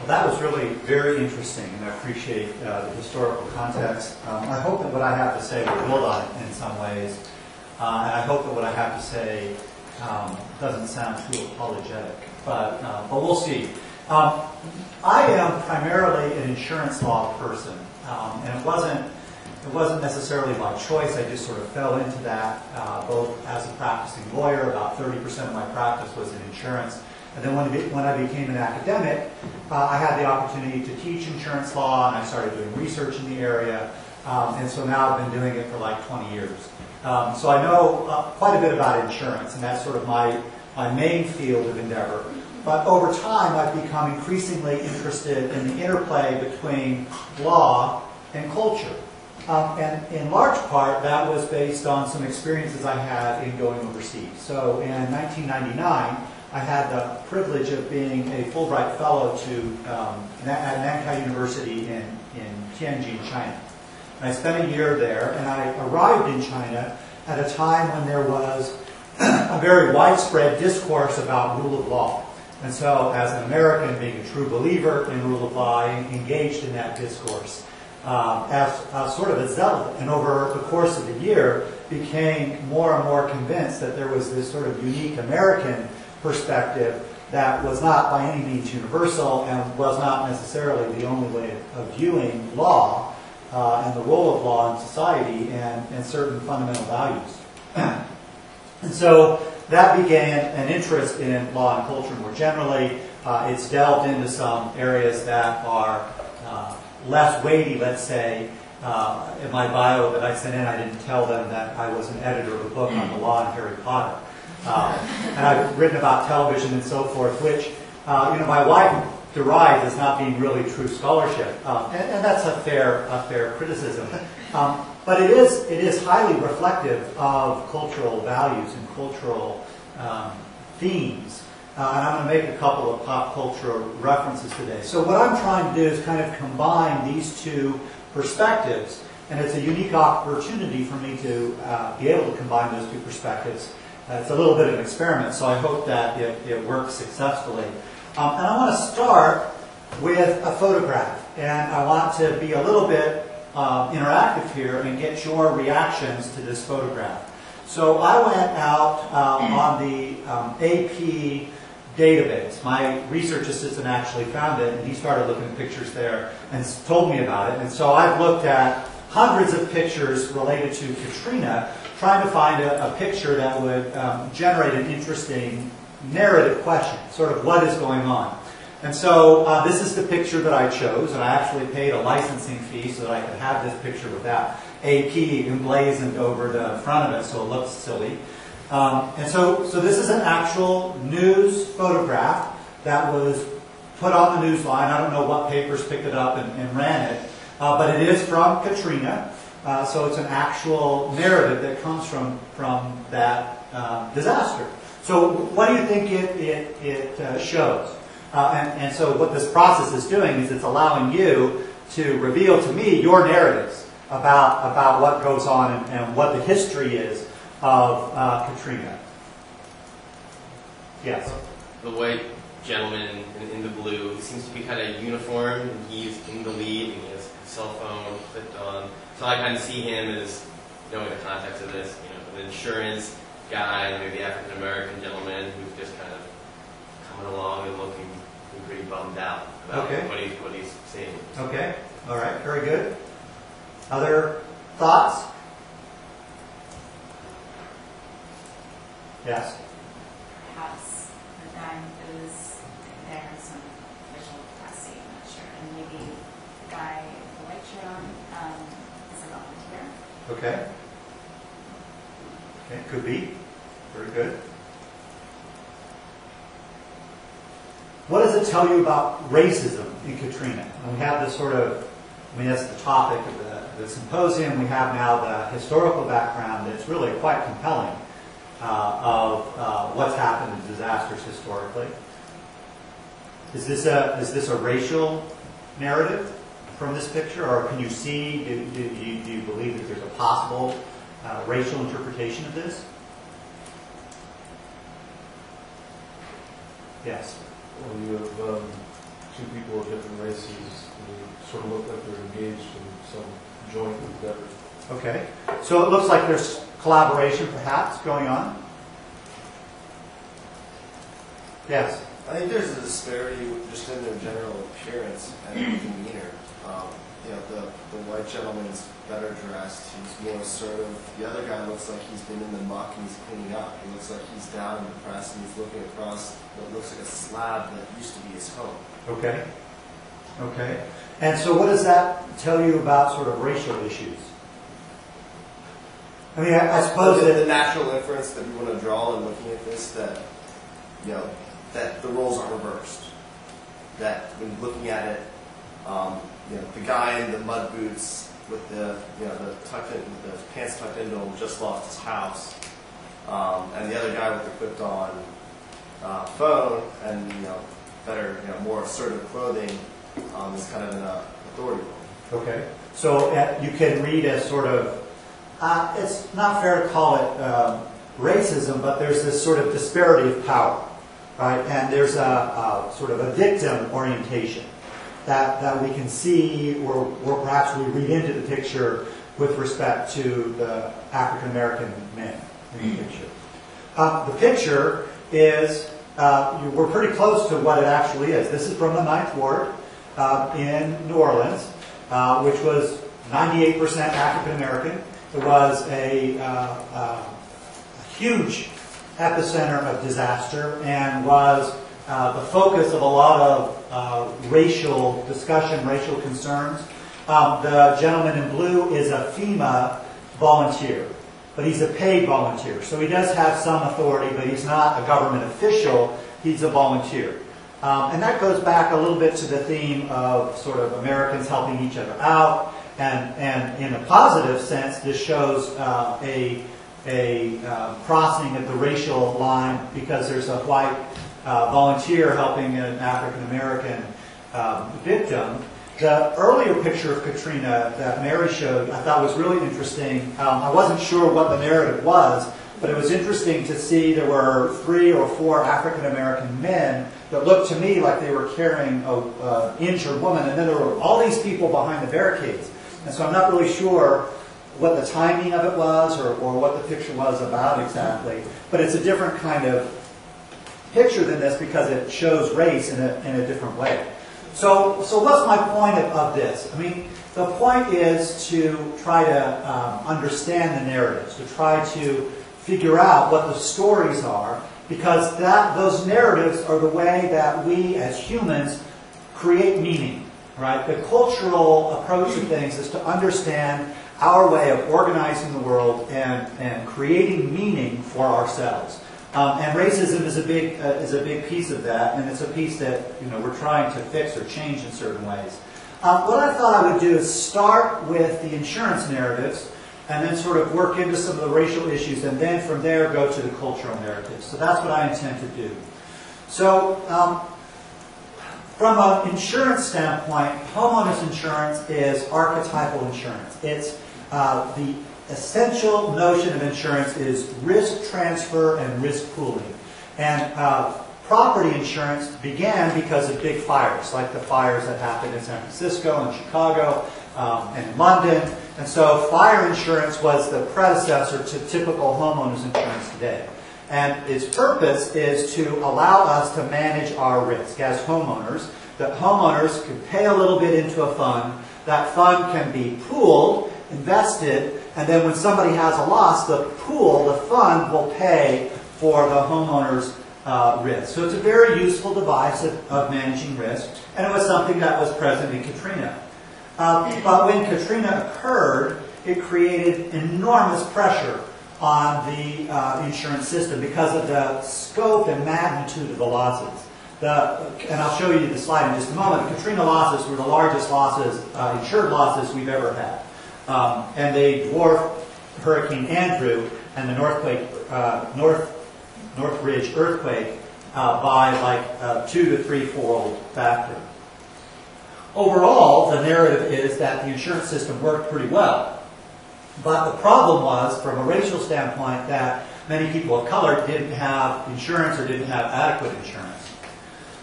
Well, that was really very interesting, and I appreciate the historical context. I hope that what I have to say will build on it in some ways, and I hope that what I have to say doesn't sound too apologetic, but we'll see. I am primarily an insurance law person, and it wasn't necessarily by choice. I just sort of fell into that, both as a practicing lawyer. About 30% of my practice was in insurance. And then when I became an academic, I had the opportunity to teach insurance law, and I started doing research in the area. And so now I've been doing it for like 20 years. So I know quite a bit about insurance, and that's sort of my main field of endeavor. But over time, I've become increasingly interested in the interplay between law and culture. And in large part, that was based on some experiences I had in going overseas. So in 1999, I had the privilege of being a Fulbright Fellow at Nankai University in Tianjin, China. And I spent a year there, and I arrived in China at a time when there was a very widespread discourse about rule of law. And so, as an American, being a true believer in rule of law, I engaged in that discourse as sort of a zealot. And over the course of the year, became more and more convinced that there was this sort of unique American perspective that was not by any means universal and was not necessarily the only way of viewing law and the role of law in society and certain fundamental values. And so that began an interest in law and culture more generally. It's delved into some areas that are less weighty, let's say. In my bio that I sent in, I didn't tell them that I was an editor of a book on the law and Harry Potter. And I've written about television and so forth, which my wife derides as not being really true scholarship, and that's a fair criticism. But it is highly reflective of cultural values and cultural themes. And I'm going to make a couple of pop culture references today. So what I'm trying to do is kind of combine these two perspectives, and it's a unique opportunity for me to be able to combine those two perspectives. It's a little bit of an experiment, so I hope that it works successfully. And I want to start with a photograph, and I want to be a little bit interactive here and get your reactions to this photograph. So I went out on the AP database. My research assistant actually found it, and he started looking at pictures there and told me about it. And so I've looked at hundreds of pictures related to Katrina, trying to find a picture that would generate an interesting narrative question, sort of what is going on. And so this is the picture that I chose, and I actually paid a licensing fee so that I could have this picture with that AP emblazoned over the front of it so it looks silly. And so this is an actual news photograph that was put on the news line. I don't know what papers picked it up and ran it, but it is from Katrina. So it's an actual narrative that comes from that disaster. So what do you think it shows? And so what this process is doing is it's allowing you to reveal to me your narratives about what goes on and what the history is of Katrina. Yes? The white gentleman in the blue seems to be kind of uniform, and he's in the lead, and he has his cell phone clicked on. So I kind of see him as, knowing the context of this, an insurance guy, maybe African American gentleman who's just kind of coming along and looking pretty bummed out about what he's seeing. Okay. All right. Very good. Other thoughts? Yes. Perhaps the guy who's there in some official capacity, I'm not sure, and maybe the guy with the white shirt on is a volunteer. Okay. Okay, could be. Very good. What does it tell you about racism in Katrina? And we have this sort of, that's the topic of the symposium. We have now the historical background that's really quite compelling of what's happened in disasters historically. Is this a racial narrative from this picture, or can you see? Do you believe that there's a possible racial interpretation of this? Yes. Well, you have two people of different races who sort of look like they're engaged in some joint endeavor. Okay. So it looks like there's collaboration perhaps going on. Yes. I think there's a disparity just in their general appearance and demeanor. The white gentleman's better dressed. He's more sort of. The other guy looks like he's been in the muck and he's cleaning up. He looks like he's down and depressed, and he's looking across what looks like a slab that used to be his home. Okay. Okay. And so what does that tell you about sort of racial issues? I mean, I suppose the that natural inference that we want to draw in looking at this, that that the roles are reversed. That when looking at it, the guy in the mud boots with the pants tucked into him just lost his house, and the other guy with the clipped-on phone and better, more assertive clothing is kind of in an authority role. okay. So you can read as sort of it's not fair to call it racism, but there's this sort of disparity of power, right? And there's a sort of a victim orientation that we can see, or perhaps we read into the picture with respect to the African American men in the picture. The picture is, we're pretty close to what it actually is. This is from the 9th Ward in New Orleans, which was 98% African American. It was a huge epicenter of disaster and was the focus of a lot of racial discussion, racial concerns. The gentleman in blue is a FEMA volunteer, but he's a paid volunteer. So he does have some authority, but he's not a government official. He's a volunteer. And that goes back a little bit to the theme of sort of Americans helping each other out. And in a positive sense, this shows a crossing of the racial line because there's a white volunteer helping an African American victim. The earlier picture of Katrina that Mary showed I thought was really interesting. I wasn't sure what the narrative was, but it was interesting to see there were 3 or 4 African American men that looked to me like they were carrying an injured woman, and then there were all these people behind the barricades. And so I'm not really sure what the timing of it was or what the picture was about exactly, but it's a different kind of picture than this because it shows race in a different way. So what's my point of this? I mean, the point is to try to understand the narratives, to try to figure out what the stories are, because those narratives are the way that we as humans create meaning. Right? The cultural approach to things is to understand our way of organizing the world and creating meaning for ourselves. And racism is a big piece of that, and it's a piece that we're trying to fix or change in certain ways. What I thought I would do is start with the insurance narratives, and then sort of work into some of the racial issues, and then from there go to the cultural narratives. So that's what I intend to do. So. From an insurance standpoint, homeowners insurance is archetypal insurance. It's the essential notion of insurance is risk transfer and risk pooling. And property insurance began because of big fires, like the fires that happened in San Francisco and Chicago and in London. And so fire insurance was the predecessor to typical homeowners insurance today. And its purpose is to allow us to manage our risk as homeowners. That homeowners can pay a little bit into a fund. That fund can be pooled, invested, and then when somebody has a loss, the fund will pay for the homeowner's risk. So it's a very useful device of managing risk, and it was something that was present in Katrina. But when Katrina occurred, it created enormous pressure on the insurance system because of the scope and magnitude of the losses. And I'll show you the slide in just a moment. The Katrina losses were the largest losses, insured losses we've ever had. And they dwarfed Hurricane Andrew and the Northridge earthquake by like 2 to 3-fold factor. Overall, the narrative is that the insurance system worked pretty well. But the problem was, from a racial standpoint, that many people of color didn't have insurance or didn't have adequate insurance.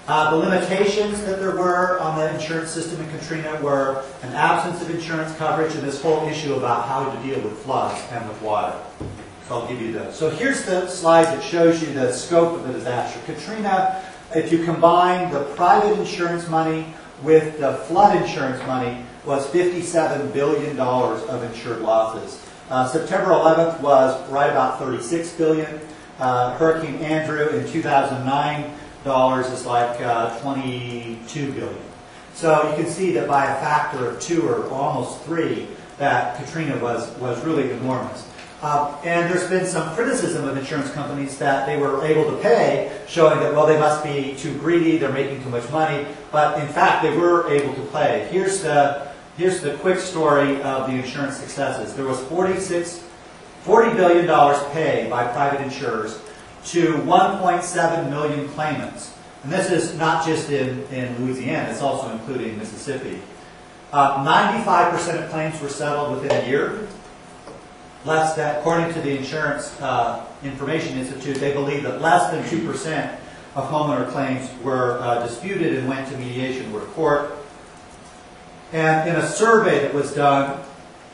The limitations that there were on the insurance system in Katrina were an absence of insurance coverage and this whole issue about how to deal with floods and with water. So I'll give you those. So here's the slide that shows you the scope of the disaster. Katrina, if you combine the private insurance money with the flood insurance money, was $57 billion of insured losses. September 11th was right about $36 billion. Hurricane Andrew in 2009 is like $22 billion. So you can see that by a factor of 2 or almost 3, that Katrina was really enormous. And there's been some criticism of insurance companies that they were able to pay, showing that, well, they must be too greedy, they're making too much money. But in fact, they were able to pay. Here's the quick story of the insurance successes. There was $40 billion paid by private insurers to 1.7 million claimants. And this is not just in Louisiana, it's also including Mississippi. 95% of claims were settled within a year. Less than, according to the Insurance Information Institute, they believe that less than 2% of homeowner claims were disputed and went to mediation or court. And in a survey that was done,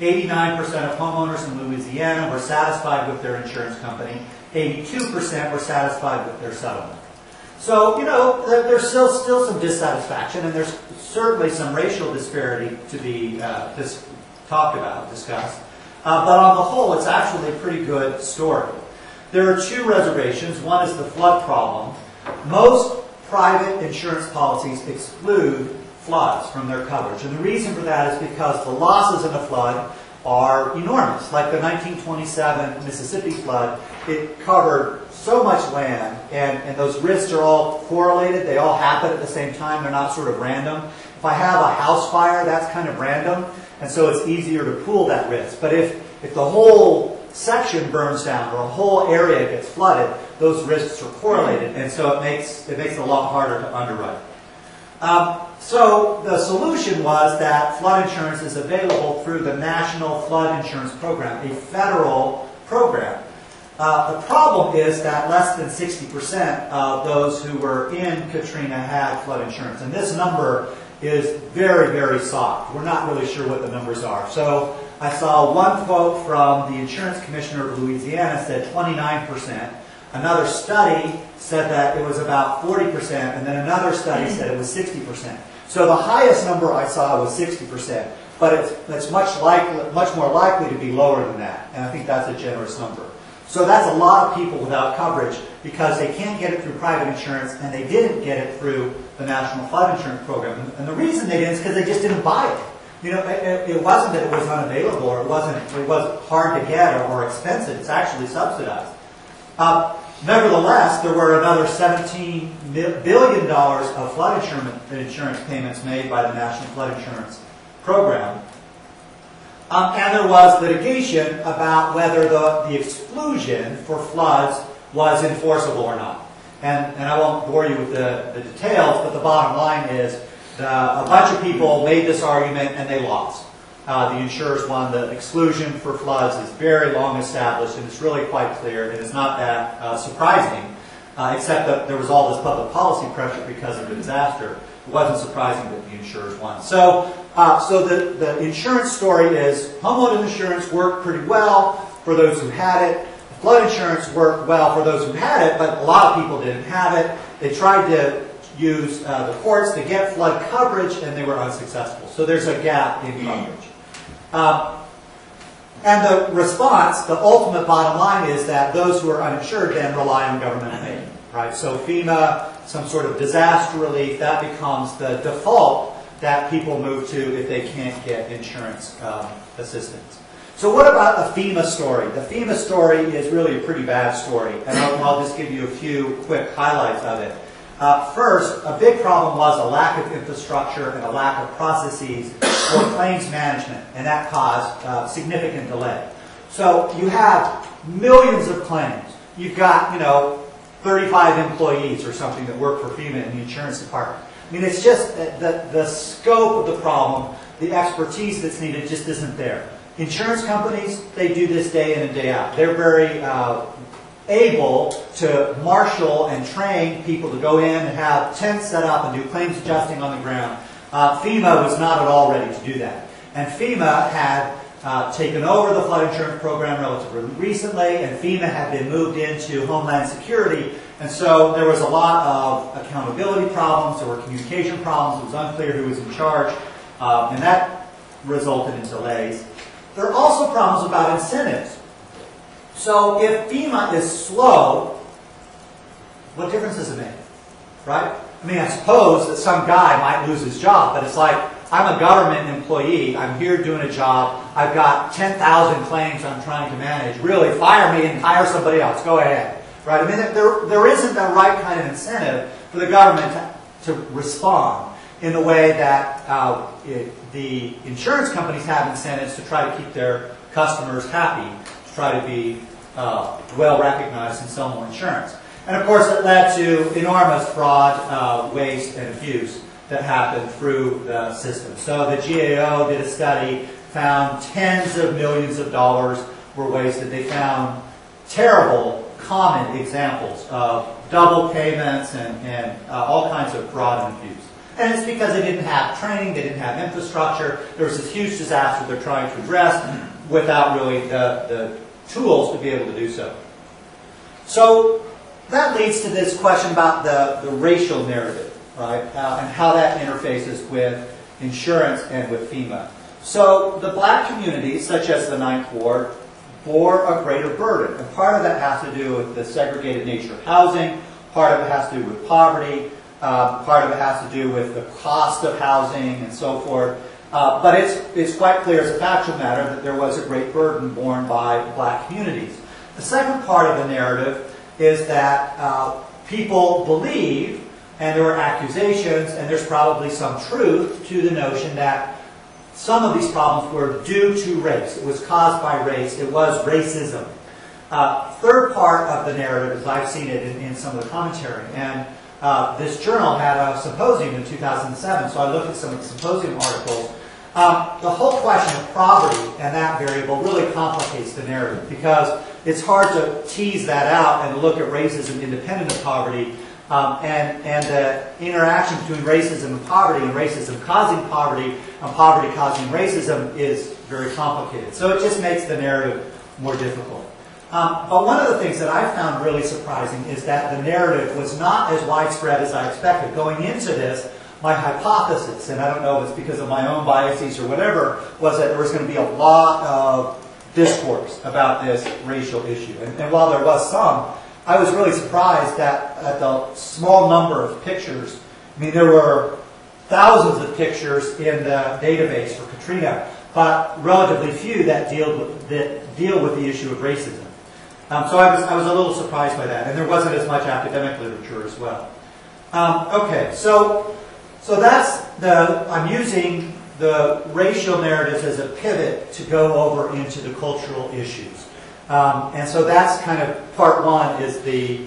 89% of homeowners in Louisiana were satisfied with their insurance company. 82% were satisfied with their settlement. So, you know, there's still some dissatisfaction, and there's certainly some racial disparity to be talked about, discussed. But on the whole, it's actually a pretty good story. There are 2 reservations. One is the flood problem. Most private insurance policies exclude floods from their coverage. And the reason for that is because the losses in a flood are enormous. Like the 1927 Mississippi flood, it covered so much land, and those risks are all correlated. They all happen at the same time. They're not sort of random. If I have a house fire, that's kind of random, and so it's easier to pool that risk. But if the whole section burns down or a whole area gets flooded, those risks are correlated, and so it makes it a lot harder to underwrite. So the solution was that flood insurance is available through the National Flood Insurance Program, a federal program. The problem is that less than 60% of those who were in Katrina had flood insurance. And this number is very, very soft. We're not really sure what the numbers are. So I saw one quote from the insurance commissioner of Louisiana said 29%. Another study said that it was about 40%, and then another study said it was 60%. So the highest number I saw was 60%, but it's much more likely to be lower than that, and I think that's a generous number. So that's a lot of people without coverage because they can't get it through private insurance, and they didn't get it through the National Flood Insurance Program. And the reason they didn't is because they just didn't buy it. You know, it wasn't that it was unavailable or it was hard to get or expensive. It's actually subsidized. Nevertheless, there were another $17 billion of flood insurance payments made by the National Flood Insurance Program. And there was litigation about whether the exclusion for floods was enforceable or not. And I won't bore you with the details, but the bottom line is a bunch of people made this argument and they lost. The insurers won. The exclusion for floods is very long established, and it's really quite clear, and it's not that surprising, except that there was all this public policy pressure because of the disaster. It wasn't surprising that the insurers won. So the insurance story is homeowner insurance worked pretty well for those who had it. Flood insurance worked well for those who had it, but a lot of people didn't have it. They tried to use the courts to get flood coverage, and they were unsuccessful. So there's a gap in coverage. And the response, the ultimate bottom line, is that those who are uninsured then rely on government aid, right? So FEMA, some sort of disaster relief, that becomes the default that people move to if they can't get insurance assistance. So what about the FEMA story? The FEMA story is really a pretty bad story, and I'll just give you a few quick highlights of it. First, a big problem was a lack of infrastructure and a lack of processes for claims management, and that caused significant delay. So you have millions of claims. You've got, 35 employees or something that work for FEMA in the insurance department. I mean, it's just the scope of the problem, the expertise that's needed just isn't there. Insurance companies, they do this day in and day out. They're very able to marshal and train people to go in and have tents set up and do claims adjusting on the ground. FEMA was not at all ready to do that. And FEMA had taken over the flood insurance program relatively recently, and FEMA had been moved into Homeland Security, and so there was a lot of accountability problems, there were communication problems, it was unclear who was in charge, and that resulted in delays. There are also problems about incentives. So if FEMA is slow, what difference does it make, right? I mean, I suppose that some guy might lose his job, but it's like, I'm a government employee, I'm here doing a job, I've got 10,000 claims I'm trying to manage. Really, fire me and hire somebody else, go ahead. Right? I mean, there isn't the right kind of incentive for the government to respond in the way that the insurance companies have incentives to try to keep their customers happy, to try to be well recognized and sell more insurance. And of course, it led to enormous fraud, waste, and abuse that happened through the system. So the GAO did a study, found tens of millions of dollars were wasted. They found terrible, common examples of double payments and all kinds of fraud and abuse. And it's because they didn't have training, they didn't have infrastructure. There was this huge disaster they're trying to address without really the tools to be able to do so. So that leads to this question about the racial narrative, right? And how that interfaces with insurance and with FEMA. So the black communities, such as the Ninth Ward, bore a greater burden. And part of that has to do with the segregated nature of housing. Part of it has to do with poverty. Part of it has to do with the cost of housing and so forth. But it's quite clear as a factual matter that there was a great burden borne by black communities. The second part of the narrative is that people believe, and there were accusations, and there's probably some truth to the notion that some of these problems were due to race. It was caused by race. It was racism. Third part of the narrative, as I've seen it in some of the commentary, and this journal had a symposium in 2007, so I looked at some of the symposium articles. The whole question of poverty and that variable really complicates the narrative because it's hard to tease that out and look at racism independent of poverty. And the interaction between racism and racism causing poverty and poverty causing racism is very complicated. So it just makes the narrative more difficult. But one of the things that I found really surprising is that the narrative was not as widespread as I expected. Going into this, my hypothesis, and I don't know if it's because of my own biases or whatever, was that there was going to be a lot of discourse about this racial issue. And while there was some, I was really surprised that at the small number of pictures, I mean, there were thousands of pictures in the database for Katrina, but relatively few that deal with the issue of racism. So I was a little surprised by that, and there wasn't as much academic literature as well. Okay, so that's I'm using the racial narratives as a pivot to go over into the cultural issues. And so that's kind of part one is the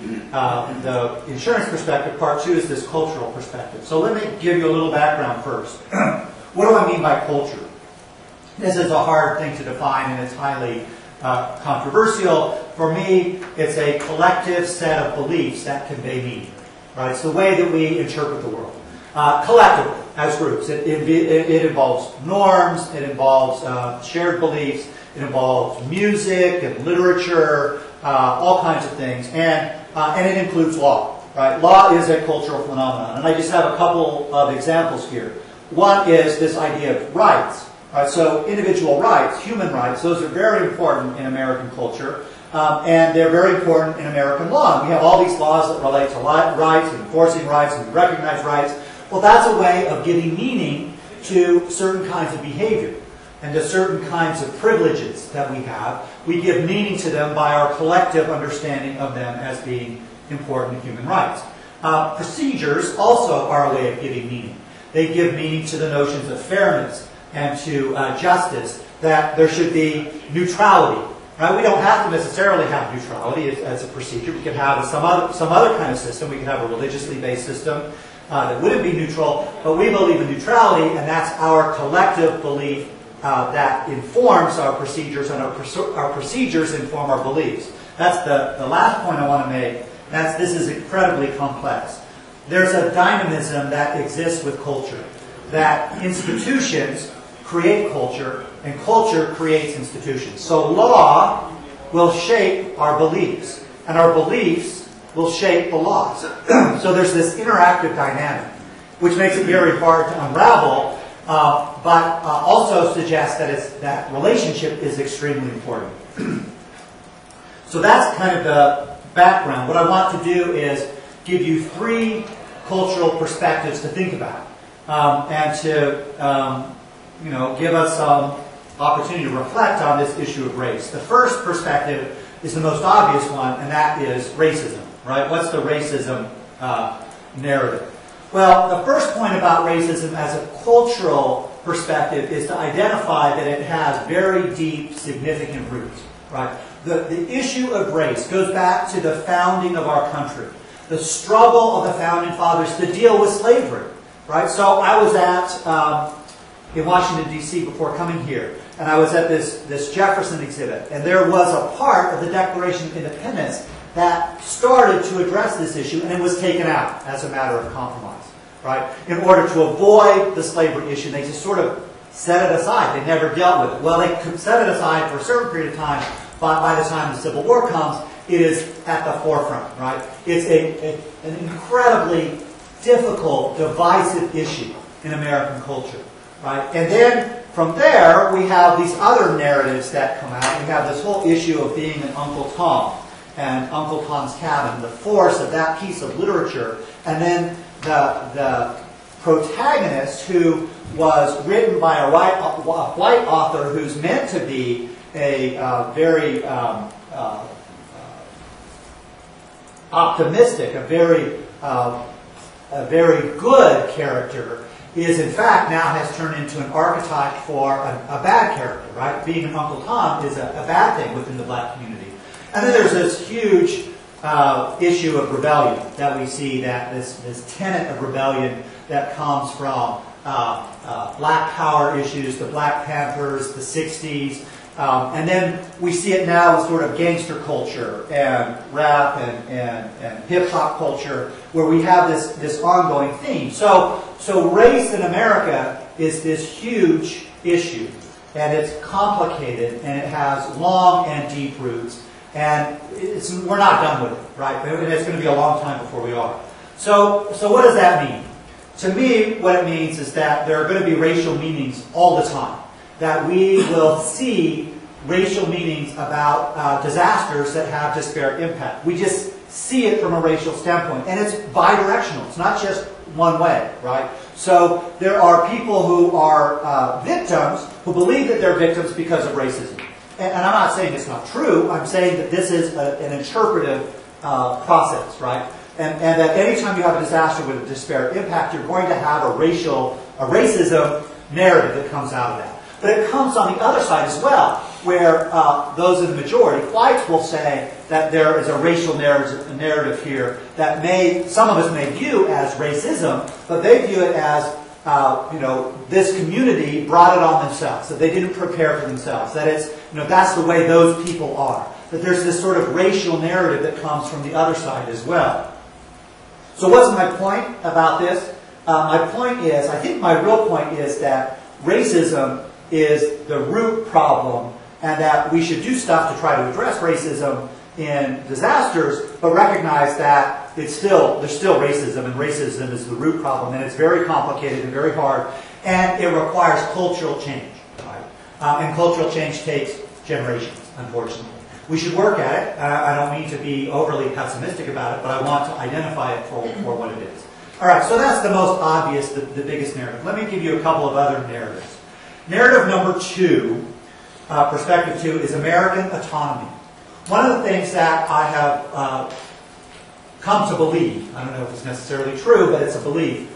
insurance perspective. Part two is this cultural perspective. So let me give you a little background first. What do I mean by culture? This is a hard thing to define and it's highly controversial. For me, it's a collective set of beliefs that convey meaning. Right? It's the way that we interpret the world. Collectively, as groups. It involves norms, it involves shared beliefs, it involves music and literature, all kinds of things, and it includes law. Right? Law is a cultural phenomenon, and I just have a couple of examples here. One is this idea of rights. Right? So individual rights, human rights, those are very important in American culture, and they're very important in American law. And we have all these laws that relate to rights and enforcing rights and recognize rights. Well, that's a way of giving meaning to certain kinds of behavior and to certain kinds of privileges that we have. We give meaning to them by our collective understanding of them as being important human rights. Procedures also are a way of giving meaning. They give meaning to the notions of fairness and to justice, that there should be neutrality. Right? We don't have to necessarily have neutrality as a procedure. We can have some other kind of system. We can have a religiously based system that wouldn't be neutral, but we believe in neutrality, and that's our collective belief that informs our procedures, and our procedures inform our beliefs. That's the last point I want to make. This is incredibly complex. There's a dynamism that exists with culture, that institutions create culture, and culture creates institutions. So law will shape our beliefs, and our beliefs will shape the laws. So there's this interactive dynamic, which makes it very hard to unravel, but also suggests that that relationship is extremely important. So that's kind of the background. What I want to do is give you 3 cultural perspectives to think about, and to give us some opportunity to reflect on this issue of race. The first perspective is the most obvious one, and that is racism. Right? What's the racism narrative? Well, the first point about racism as a cultural perspective is to identify that it has very deep, significant roots. Right? The issue of race goes back to the founding of our country, the struggle of the founding fathers to deal with slavery. Right? So I was in Washington, D.C. before coming here, and I was at this Jefferson exhibit, and there was a part of the Declaration of Independence that started to address this issue, and it was taken out as a matter of compromise, right? In order to avoid the slavery issue, they just sort of set it aside. They never dealt with it. Well, they could set it aside for a certain period of time, but by the time the Civil War comes, it is at the forefront, right? It's an incredibly difficult, divisive issue in American culture, right? And then from there, we have these other narratives that come out. We have this whole issue of being an Uncle Tom, and Uncle Tom's Cabin, the force of that piece of literature, and then the protagonist, who was written by a white author who's meant to be a very optimistic, a very good character, is in fact now has turned into an archetype for a bad character, right? Being an Uncle Tom is a bad thing within the black community. And then there's this huge issue of rebellion that we see, that this tenet of rebellion that comes from black power issues, the Black Panthers, the 60s. And then we see it now with sort of gangster culture and rap and hip-hop culture, where we have this ongoing theme. So race in America is this huge issue, and it's complicated, and it has long and deep roots. And we're not done with it, right? And it's going to be a long time before we are. So what does that mean? To me, what it means is that there are going to be racial meanings all the time. That we will see racial meanings about disasters that have disparate impact. We just see it from a racial standpoint. And it's bidirectional. It's not just one way, right? So there are people who are victims who believe that they're victims because of racism. And I'm not saying it's not true. I'm saying that this is an interpretive process, right? And that anytime you have a disaster with a disparate impact, you're going to have a racism narrative that comes out of that. But it comes on the other side as well, where those in the majority, whites, will say that there is a racial narrative here that some of us may view as racism, but they view it as this community brought it on themselves, that they didn't prepare for themselves, that it's, that's the way those people are. That there's this sort of racial narrative that comes from the other side as well. So what's my point about this? My point is, I think my real point is that racism is the root problem, and that we should do stuff to try to address racism in disasters, but recognize that there's still racism, and racism is the root problem, and it's very complicated and very hard, and it requires cultural change. Right? And cultural change takes generations, unfortunately. We should work at it. I don't mean to be overly pessimistic about it, but I want to identify it for what it is. All right, so that's the most obvious, the biggest narrative. Let me give you a couple of other narratives. Narrative number 2, perspective 2, is American autonomy. One of the things that I have come to believe, I don't know if it's necessarily true, but it's a belief,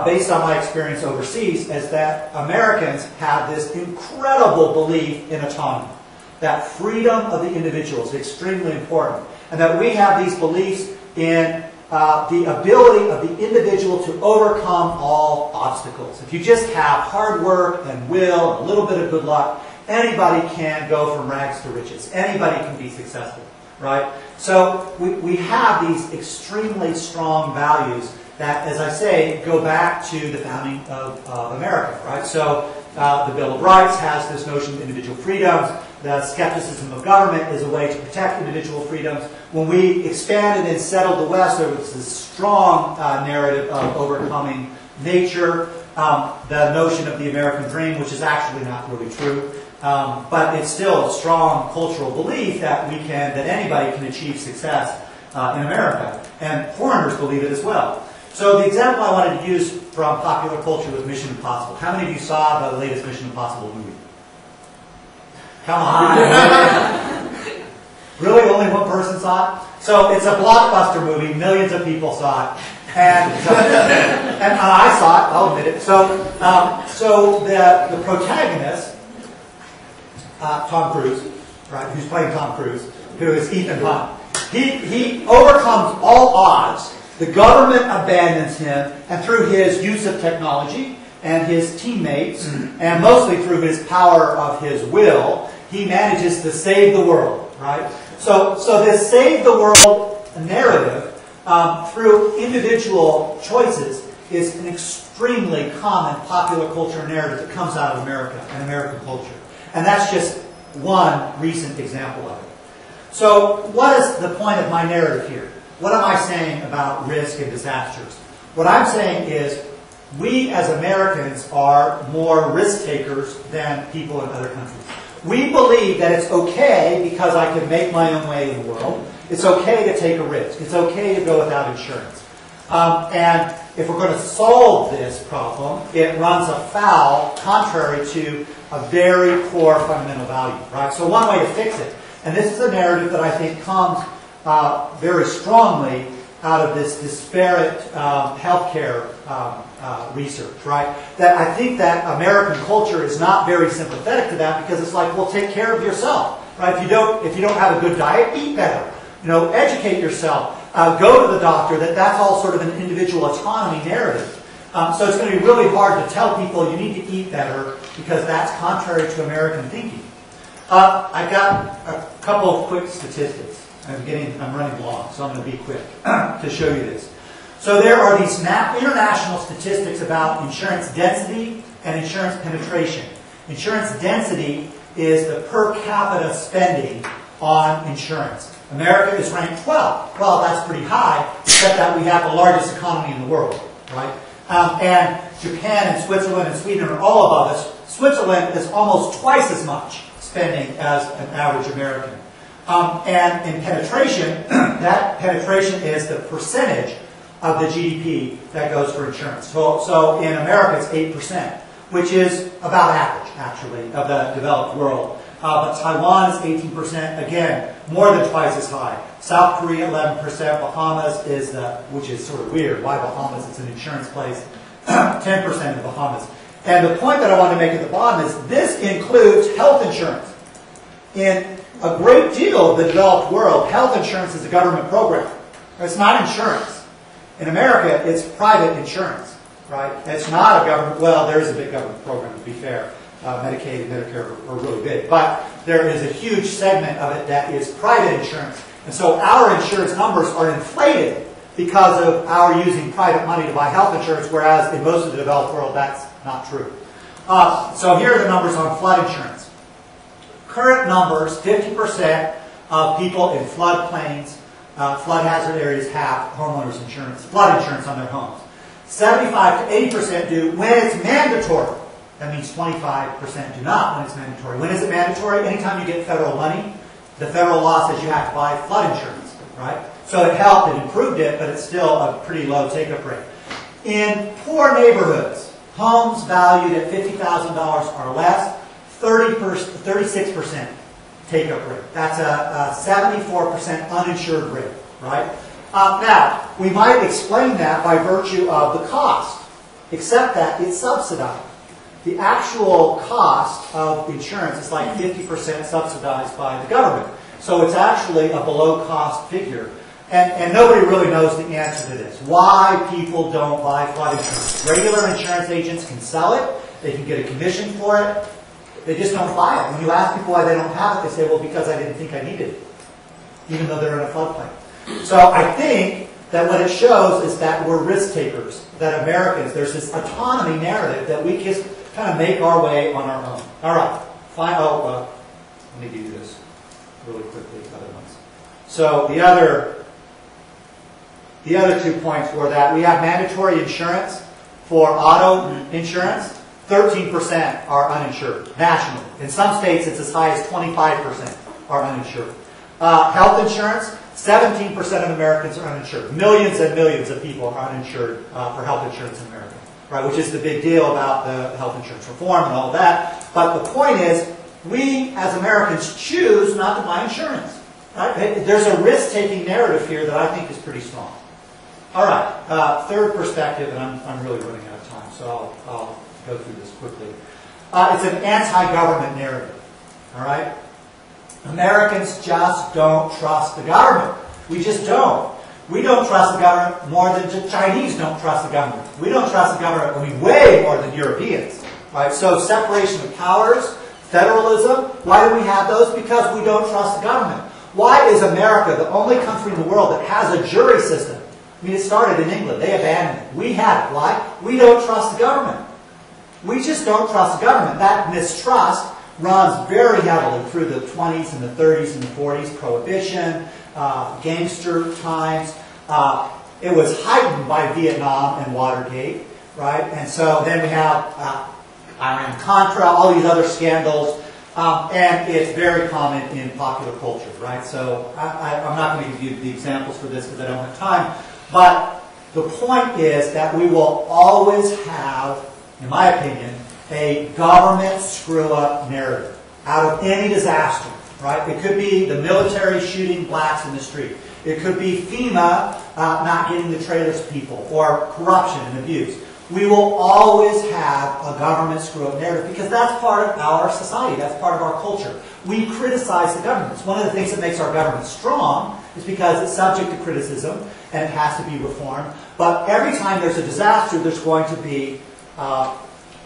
based on my experience overseas, is that Americans have this incredible belief in autonomy. That freedom of the individual is extremely important. And that we have these beliefs in the ability of the individual to overcome all obstacles. If you just have hard work and will and a little bit of good luck, anybody can go from rags to riches. Anybody can be successful. right? So we have these extremely strong values that, as I say, go back to the founding of America, right? So the Bill of Rights has this notion of individual freedoms. The skepticism of government is a way to protect individual freedoms. When we expanded and settled the West, there was this strong narrative of overcoming nature, the notion of the American dream, which is actually not really true. But it's still a strong cultural belief that that anybody can achieve success in America. And foreigners believe it as well. So the example I wanted to use from popular culture was Mission Impossible. How many of you saw the latest Mission Impossible movie? Come on. Really? Only one person saw it? So it's a blockbuster movie. Millions of people saw it. And I saw it. I'll admit it. So the protagonist, Tom Cruise, right, who's playing Tom Cruise, who is Ethan Hunt, he overcomes all odds. The government abandons him, and through his use of technology and his teammates, and mostly through his power of his will, he manages to save the world, right? So this save the world narrative through individual choices is an extremely common popular culture narrative that comes out of America and American culture. And that's just one recent example of it. So what is the point of my narrative here? What am I saying about risk and disasters? What I'm saying is we as Americans are more risk takers than people in other countries. We believe that it's okay because I can make my own way in the world. It's okay to take a risk. It's okay to go without insurance. And if we're going to solve this problem, it runs afoul, contrary to a very core fundamental value, right? So one way to fix it, and this is a narrative that I think comes very strongly out of this disparate healthcare research, right? That I think that American culture is not very sympathetic to that because it's like, well, take care of yourself, right? If you don't have a good diet, eat better. Educate yourself. Go to the doctor. That's all sort of an individual autonomy narrative. So it's going to be really hard to tell people you need to eat better because that's contrary to American thinking. I've got a couple of quick statistics. I'm running long, so I'm going to be quick to show you this. So there are these international statistics about insurance density and insurance penetration. Insurance density is the per capita spending on insurance. America is ranked 12. Well, that's pretty high, except that we have the largest economy in the world, right? And Japan and Switzerland and Sweden are all above us. Switzerland is almost twice as much spending as an average American. And in penetration, that penetration is the percentage of the GDP that goes for insurance. So in America, it's 8%, which is about average, actually, of the developed world. But Taiwan is 18%, again, more than twice as high. South Korea, 11%. Bahamas is which is sort of weird. Why Bahamas? It's an insurance place. 10% in Bahamas. And the point that I want to make at the bottom is this includes health insurance. In a great deal of the developed world, health insurance is a government program. It's not insurance. In America, it's private insurance, right? It's not a government, well, there is a big government program, to be fair. Medicaid and Medicare are really big. But there is a huge segment of it that is private insurance. And so our insurance numbers are inflated because of our using private money to buy health insurance, whereas in most of the developed world, that's not true. So here are the numbers on flood insurance. Current numbers, 50% of people in floodplains, flood hazard areas have homeowners insurance, flood insurance on their homes. 75 to 80% do when it's mandatory. That means 25% do not when it's mandatory. When is it mandatory? Anytime you get federal money, the federal law says you have to buy flood insurance, right? So it helped, it improved it, but it's still a pretty low take-up rate. In poor neighborhoods, homes valued at $50,000 or less, 36% take-up rate. That's a 74% uninsured rate, right? Now, we might explain that by virtue of the cost, except that it's subsidized. The actual cost of insurance is like 50% subsidized by the government. So it's actually a below-cost figure. And nobody really knows the answer to this. Why people don't buy flood insurance. Regular insurance agents can sell it. They can get a commission for it. They just don't buy it. When you ask people why they don't have it, they say, well, because I didn't think I needed it. even though they're in a floodplain. So I think that what it shows is that we're risk takers, that Americans, there's this autonomy narrative that we just kind of make our way on our own. All right, fine. Let me do this really quickly. Other ones. So the other 2 points were that we have mandatory insurance for auto insurance. 13% are uninsured nationally. In some states, it's as high as 25% are uninsured. Health insurance, 17% of Americans are uninsured. Millions and millions of people are uninsured for health insurance in America, right? Which is the big deal about the health insurance reform and all of that. But the point is, we as Americans choose not to buy insurance. Right? There's a risk-taking narrative here that I think is pretty strong. All right, third perspective, and I'm really running out of time, so I'll go through this quickly. It's an anti-government narrative. All right? Americans just don't trust the government. We just don't. We don't trust the government more than the Chinese don't trust the government. We don't trust the government, I mean, way more than Europeans. Right? So separation of powers, federalism, why do we have those? Because we don't trust the government. Why is America the only country in the world that has a jury system? I mean, it started in England. They abandoned it. We have it. Why? We don't trust the government. We just don't trust the government. That mistrust runs very heavily through the 20s and the 30s and the 40s, Prohibition, gangster times. It was heightened by Vietnam and Watergate, right? And so then we have Iran-Contra, all these other scandals, and it's very common in popular culture, right? So I'm not going to give you the examples for this because I don't have time. But the point is that we will always have, in my opinion, a government screw-up narrative out of any disaster, right? It could be the military shooting blacks in the street. It could be FEMA not getting the trailers to people, or corruption and abuse. We will always have a government screw-up narrative because that's part of our society. That's part of our culture. We criticize the government. It's one of the things that makes our government strong is because it's subject to criticism and it has to be reformed. But every time there's a disaster, there's going to be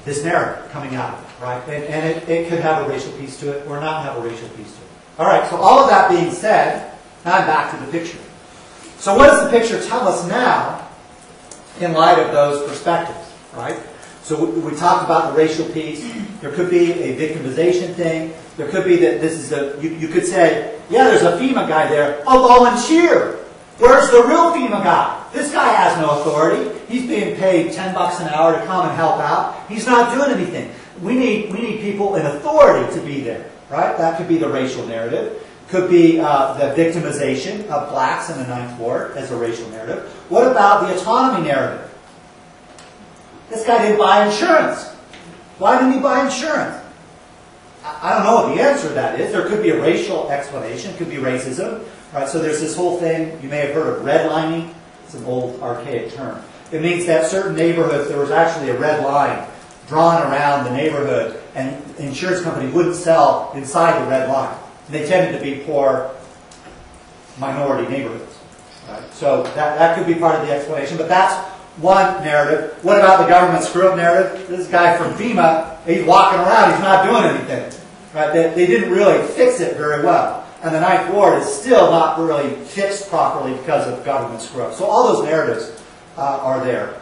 this narrative coming out of it, right? And it could have a racial piece to it or not have a racial piece to it. All right, so all of that being said, now I'm back to the picture. So what does the picture tell us now in light of those perspectives, right? So we talked about the racial piece. There could be a victimization thing. There could be that this is you could say, yeah, there's a FEMA guy there. A volunteer. Where's the real FEMA guy? This guy has no authority. He's being paid $10 an hour to come and help out. He's not doing anything. We need people in authority to be there, right? That could be the racial narrative. Could be the victimization of blacks in the Ninth Ward as a racial narrative. What about the autonomy narrative? This guy didn't buy insurance. Why didn't he buy insurance? I don't know what the answer to that is. There could be a racial explanation. It could be racism. Right? So there's this whole thing, you may have heard of redlining. It's an old archaic term. It means that certain neighborhoods, there was actually a red line drawn around the neighborhood, and the insurance company wouldn't sell inside the red line. They tended to be poor minority neighborhoods. Right? So that could be part of the explanation, but that's one narrative. What about the government screw-up narrative? This guy from FEMA, he's walking around, he's not doing anything. Right? They didn't really fix it very well. And the Ninth Ward is still not really fixed properly because of government screw-up. So all those narratives are there.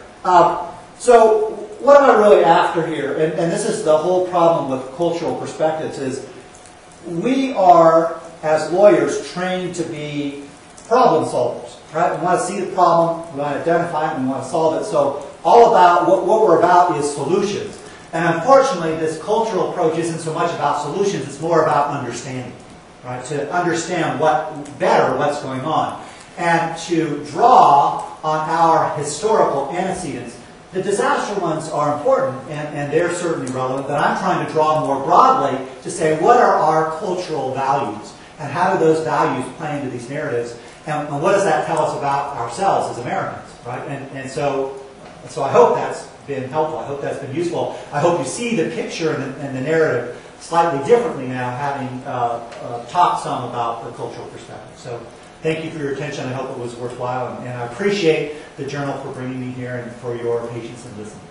So what am I really after here? And this is the whole problem with cultural perspectives is we are, as lawyers, trained to be problem solvers. Right? We want to see the problem, we want to identify it, and we want to solve it. So all about what we're about is solutions. And unfortunately, this cultural approach isn't so much about solutions, it's more about understanding. Right? To understand what's going on. And to draw on our historical antecedents. The disaster ones are important, and they're certainly relevant, but I'm trying to draw more broadly to say what are our cultural values, and how do those values play into these narratives, and what does that tell us about ourselves as Americans, right? And so I hope that's been helpful. I hope that's been useful. I hope you see the picture and the narrative slightly differently now, having talked some about the cultural perspective. So thank you for your attention. I hope it was worthwhile, and I appreciate the Journal for bringing me here and for your patience and listening.